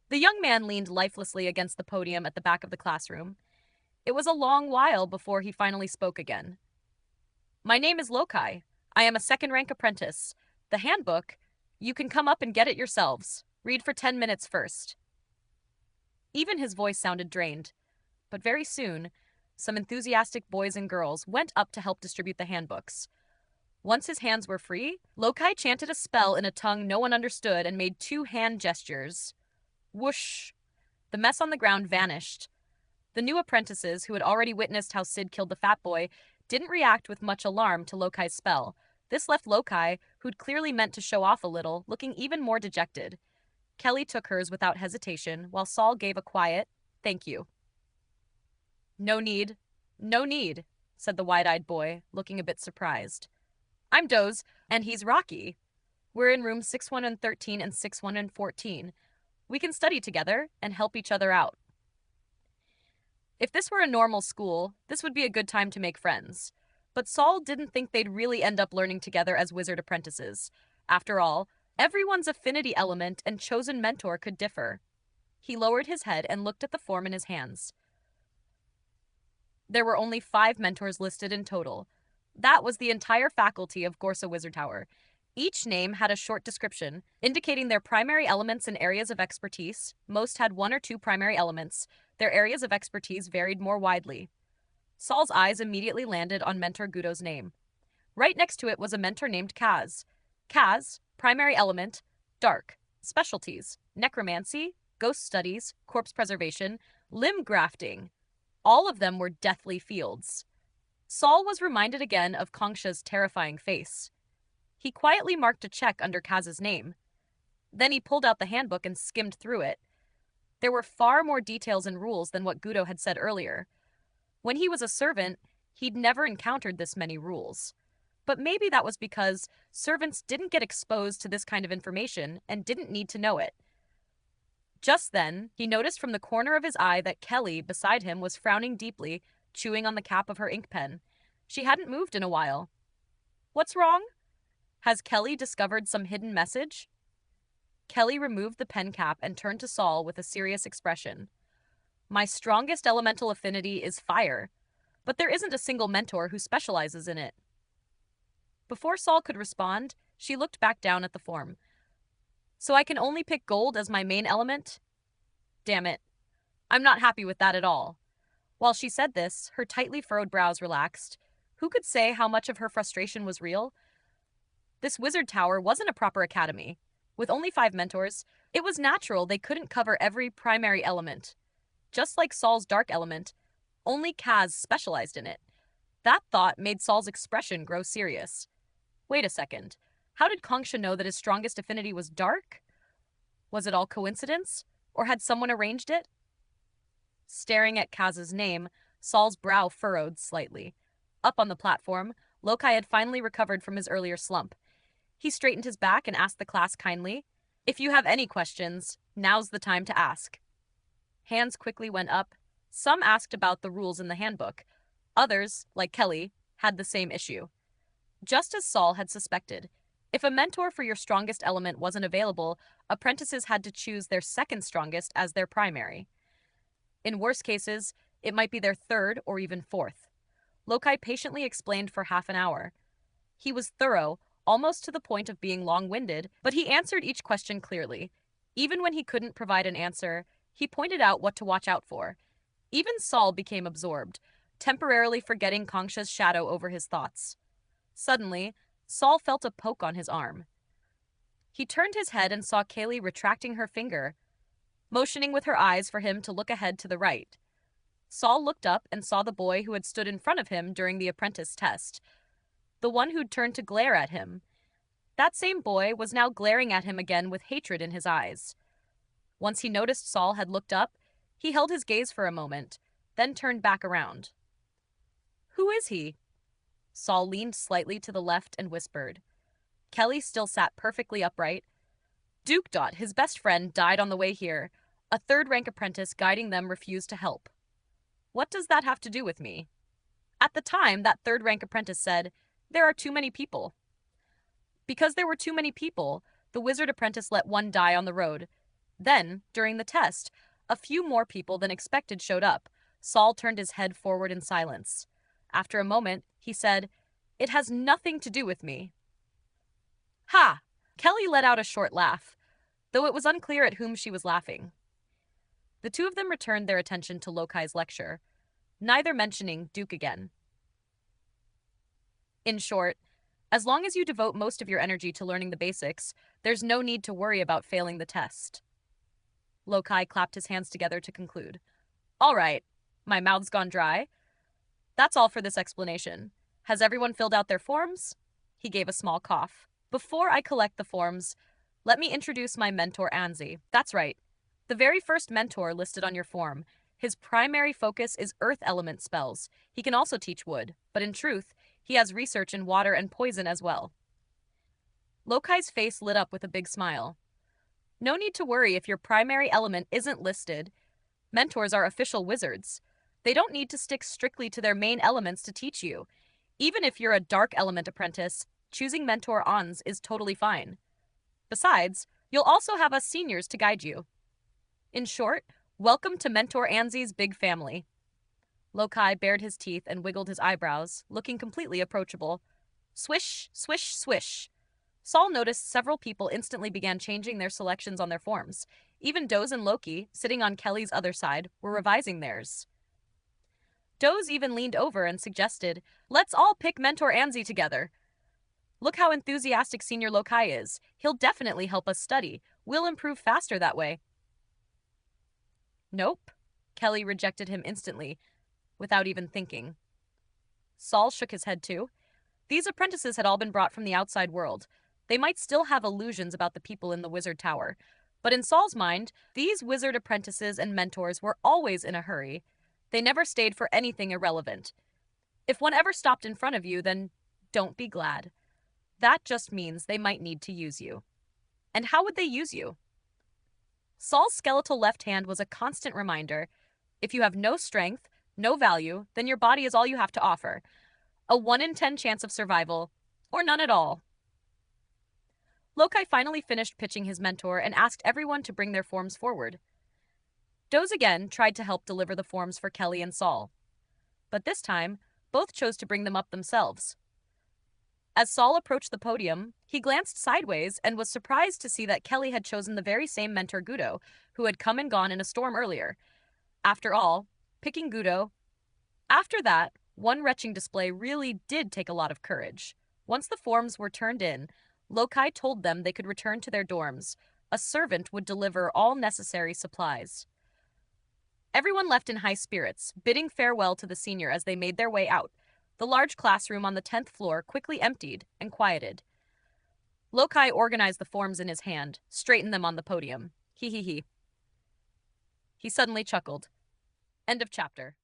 The young man leaned lifelessly against the podium at the back of the classroom. It was a long while before he finally spoke again. My name is Lokai. I am a second rank apprentice. The handbook, you can come up and get it yourselves. Read for 10 minutes first. Even his voice sounded drained. But very soon, some enthusiastic boys and girls went up to help distribute the handbooks. Once his hands were free, Lokai chanted a spell in a tongue no one understood and made two hand gestures. Whoosh! The mess on the ground vanished. The new apprentices, who had already witnessed how Sid killed the fat boy, didn't react with much alarm to Lokai's spell. This left Lokai, who'd clearly meant to show off a little, looking even more dejected. Kelly took hers without hesitation, while Saul gave a quiet, "Thank you." "No need. No need," said the wide-eyed boy, looking a bit surprised. "I'm Doze, and he's Rocky. We're in rooms 6113 and 6114. We can study together and help each other out." If this were a normal school, this would be a good time to make friends. But Saul didn't think they'd really end up learning together as wizard apprentices. After all, everyone's affinity element and chosen mentor could differ. He lowered his head and looked at the form in his hands. There were only 5 mentors listed in total. That was the entire faculty of Gorsa Wizard Tower. Each name had a short description, indicating their primary elements and areas of expertise. Most had 1 or 2 primary elements. Their areas of expertise varied more widely. Saul's eyes immediately landed on Mentor Gudo's name. Right next to it was a mentor named Kaz. Kaz, primary element, dark. Specialties, necromancy, ghost studies, corpse preservation, limb grafting. All of them were deathly fields. Saul was reminded again of Kongsha's terrifying face. He quietly marked a check under Kaz's name. Then he pulled out the handbook and skimmed through it. There were far more details and rules than what Gudo had said earlier. When he was a servant, he'd never encountered this many rules. But maybe that was because servants didn't get exposed to this kind of information and didn't need to know it. Just then, he noticed from the corner of his eye that Kelly, beside him, was frowning deeply, chewing on the cap of her ink pen. She hadn't moved in a while. "What's wrong? Has Kelly discovered some hidden message?" Kelly removed the pen cap and turned to Saul with a serious expression. "My strongest elemental affinity is fire, but there isn't a single mentor who specializes in it." Before Saul could respond, she looked back down at the form. "So I can only pick gold as my main element? Damn it. I'm not happy with that at all." While she said this, her tightly furrowed brows relaxed. Who could say how much of her frustration was real? This wizard tower wasn't a proper academy. With only 5 mentors, it was natural they couldn't cover every primary element. Just like Saul's dark element, only Kaz specialized in it. That thought made Saul's expression grow serious. Wait a second. How did Kongsha know that his strongest affinity was dark? Was it all coincidence? Or had someone arranged it? Staring at Kaz's name, Saul's brow furrowed slightly. Up on the platform, Lokai had finally recovered from his earlier slump. He straightened his back and asked the class kindly, "If you have any questions, now's the time to ask." Hands quickly went up. Some asked about the rules in the handbook. Others, like Kelly, had the same issue. Just as Saul had suspected, if a mentor for your strongest element wasn't available, apprentices had to choose their second strongest as their primary. In worse cases, it might be their third or even fourth. Lokai patiently explained for half an hour. He was thorough, almost to the point of being long-winded, but he answered each question clearly. Even when he couldn't provide an answer, he pointed out what to watch out for. Even Saul became absorbed, temporarily forgetting Kongsha's shadow over his thoughts. Suddenly, Saul felt a poke on his arm. He turned his head and saw Kaylee retracting her finger, motioning with her eyes for him to look ahead to the right. Saul looked up and saw the boy who had stood in front of him during the apprentice test, the one who'd turned to glare at him. That same boy was now glaring at him again with hatred in his eyes. Once he noticed Saul had looked up, he held his gaze for a moment, then turned back around. "Who is he?" Saul leaned slightly to the left and whispered. Kelly still sat perfectly upright. "Duke Dot, his best friend, died on the way here. A third-rank apprentice guiding them refused to help." "What does that have to do with me?" "At the time, that third-rank apprentice said, 'There are too many people.' Because there were too many people, the wizard apprentice let one die on the road. Then, during the test, a few more people than expected showed up. Saul turned his head forward in silence. After a moment, he said, "It has nothing to do with me." Ha! Kelly let out a short laugh, though it was unclear at whom she was laughing. The two of them returned their attention to Lokai's lecture, neither mentioning Duke again. In short, as long as you devote most of your energy to learning the basics, there's no need to worry about failing the test. Lokai clapped his hands together to conclude. All right, my mouth's gone dry. That's all for this explanation. Has everyone filled out their forms? He gave a small cough. Before I collect the forms, let me introduce my mentor, Anzi. That's right, the very first mentor listed on your form. His primary focus is earth element spells. He can also teach wood, but in truth, he has research in water and poison as well. Lokai's face lit up with a big smile. No need to worry if your primary element isn't listed. Mentors are official wizards. They don't need to stick strictly to their main elements to teach you. Even if you're a dark element apprentice, choosing mentor ons is totally fine. Besides, you'll also have us seniors to guide you. In short, welcome to Mentor Anzi's big family. Lokai bared his teeth and wiggled his eyebrows, looking completely approachable. Swish, swish, swish. Saul noticed several people instantly began changing their selections on their forms. Even Doze and Loki, sitting on Kelly's other side, were revising theirs. Doze even leaned over and suggested, "Let's all pick Mentor Anzi together. Look how enthusiastic Senior Lokai is. He'll definitely help us study. We'll improve faster that way." Nope. Kelly rejected him instantly, without even thinking. Saul shook his head too. These apprentices had all been brought from the outside world. They might still have illusions about the people in the wizard tower, but in Saul's mind, these wizard apprentices and mentors were always in a hurry. They never stayed for anything irrelevant. If one ever stopped in front of you, then don't be glad. That just means they might need to use you. And how would they use you? Saul's skeletal left hand was a constant reminder. If you have no strength, no value, then your body is all you have to offer. A 1 in 10 chance of survival, or none at all. Lokai finally finished pitching his mentor and asked everyone to bring their forms forward. Doze again tried to help deliver the forms for Kelly and Saul. But this time, both chose to bring them up themselves. As Saul approached the podium, he glanced sideways and was surprised to see that Kelly had chosen the very same mentor Gudo, who had come and gone in a storm earlier. After all, picking Gudo. After that, one retching display really did take a lot of courage. Once the forms were turned in, Lokai told them they could return to their dorms. A servant would deliver all necessary supplies. Everyone left in high spirits, bidding farewell to the senior as they made their way out. The large classroom on the 10th floor quickly emptied and quieted. Lokai organized the forms in his hand, straightened them on the podium. He suddenly chuckled. End of chapter.